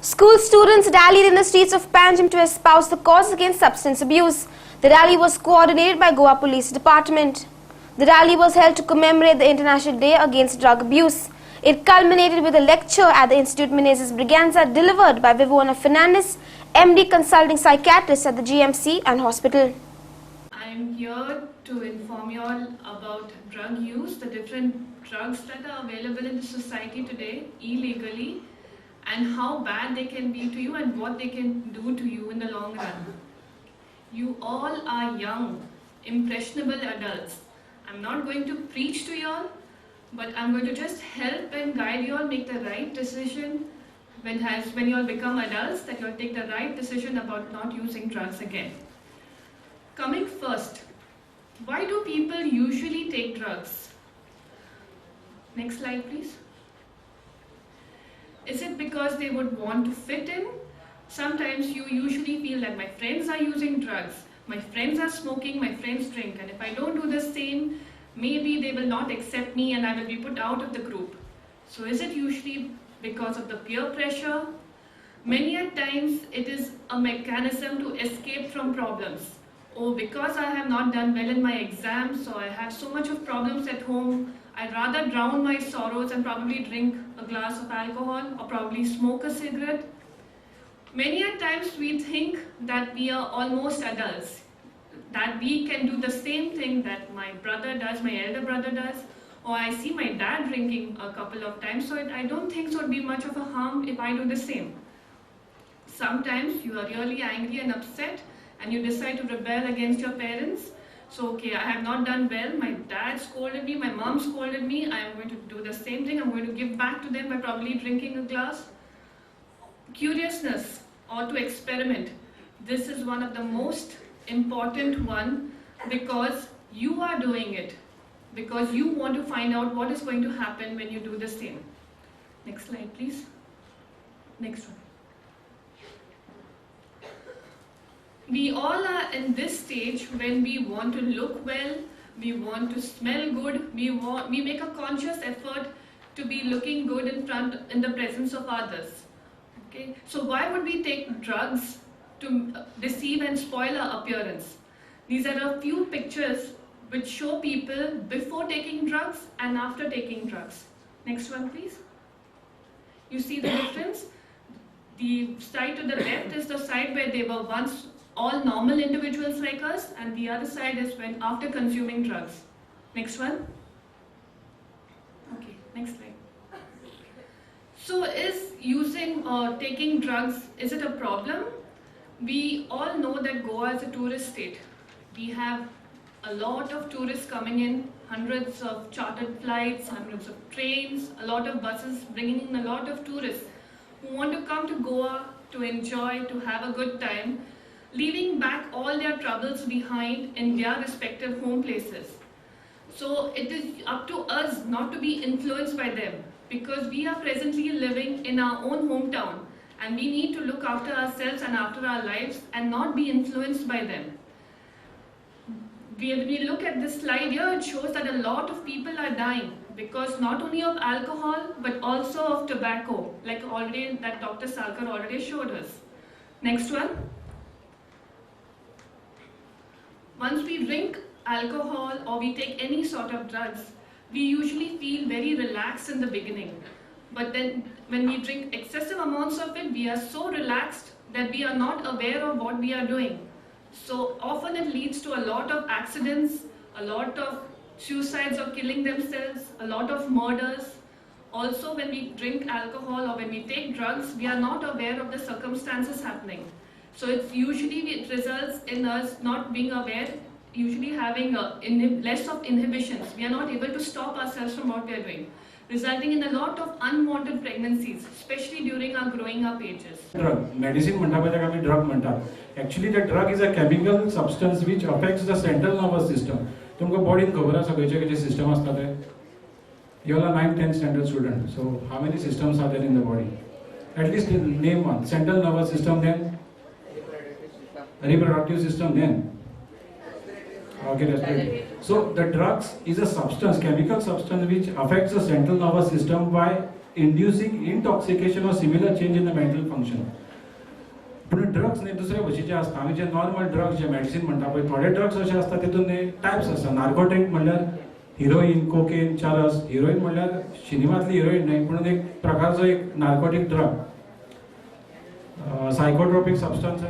School students rallied in the streets of Panjim to espouse the cause against substance abuse. The rally was coordinated by Goa Police Department. The rally was held to commemorate the International Day Against Drug Abuse. It culminated with a lecture at the Institute Menezes Braganza delivered by Vivona Fernandez, MD Consulting Psychiatrist at the GMC and Hospital. I am here to inform you all about drug use, the different drugs that are available in the society today illegally, and how bad they can be to you and what they can do to you in the long run. You all are young, impressionable adults. I'm not going to preach to you all, but I'm going to just help and guide you all make the right decision when you all become adults, that you all take the right decision about not using drugs again. Coming first, why do people usually take drugs? Next slide, please. Is it because they would want to fit in? Sometimes you usually feel that my friends are using drugs, my friends are smoking, my friends drink, and if I don't do the same, maybe they will not accept me and I will be put out of the group. So is it usually because of the peer pressure? Many a times it is a mechanism to escape from problems. Oh, because I have not done well in my exams, so I have so much of problems at home, I'd rather drown my sorrows and probably drink a glass of alcohol or probably smoke a cigarette. Many a times we think that we are almost adults, that we can do the same thing that my brother does, my elder brother does, or I see my dad drinking a couple of times, so I don't think so it would be much of a harm if I do the same. Sometimes you are really angry and upset and you decide to rebel against your parents. So, okay, I have not done well, my dad scolded me, my mom scolded me, I am going to do the same thing, I'm going to give back to them by probably drinking a glass. Curiousness or to experiment, this is one of the most important one because you are doing it, because you want to find out what is going to happen when you do the same. Next slide, please. Next one. We all are in this stage when we want to look well, we want to smell good, we make a conscious effort to be looking good in the presence of others. Okay? So why would we take drugs to deceive and spoil our appearance? These are a few pictures which show people before taking drugs and after taking drugs. Next one, please. You see the difference? The side to the left is the side where they were once all normal individuals like us, and the other side is when after consuming drugs. Next one. Okay, next slide. So is using or taking drugs, is it a problem? We all know that Goa is a tourist state. We have a lot of tourists coming in, hundreds of chartered flights, hundreds of trains, a lot of buses bringing in a lot of tourists who want to come to Goa to enjoy, to have a good time, leaving back all their troubles behind in their respective home places. So it is up to us not to be influenced by them, because we are presently living in our own hometown and we need to look after ourselves and after our lives and not be influenced by them. When we look at this slide here, it shows that a lot of people are dying because not only of alcohol but also of tobacco, like already that Dr. Salkar already showed us. Next one. Once we drink alcohol or we take any sort of drugs, we usually feel very relaxed in the beginning. But then when we drink excessive amounts of it, we are so relaxed that we are not aware of what we are doing. So often it leads to a lot of accidents, a lot of suicides or killing themselves, a lot of murders. Also when we drink alcohol or when we take drugs, we are not aware of the circumstances happening. So it results in us not being aware, usually having less of inhibitions. We are not able to stop ourselves from what we are doing, resulting in a lot of unwanted pregnancies, especially during our growing up ages. Drug, medicine drug. Actually the drug is a chemical substance which affects the central nervous system. तुमको body में खबर है सगळ्याचे system असतात ते. You all are 9th 10th standard student. So how many systems are there in the body? At least name one. Central nervous system, then reproductive system, then okay, respiratory. So the drugs is a substance, chemical substance which affects the central nervous system by inducing intoxication or similar change in the mental function. पूण drugs न्ही दुसरे भशेचे आसता. आमी जे normal drugs जे medicine म्हणटा पळय थोडे drugs अशे आसता तितून न्ही टायप्स आसता. नार्कोटीक म्हणल्यार हिरोईन, कोकेन, चरस. हिरोईन म्हणल्यार सिनेमांतली हिरोईन न्ही पूण एक प्रकारचो एक narcotic drug. Psychotropic substance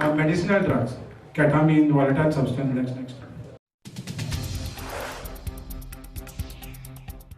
and medicinal drugs, ketamine, volatile substance. Next.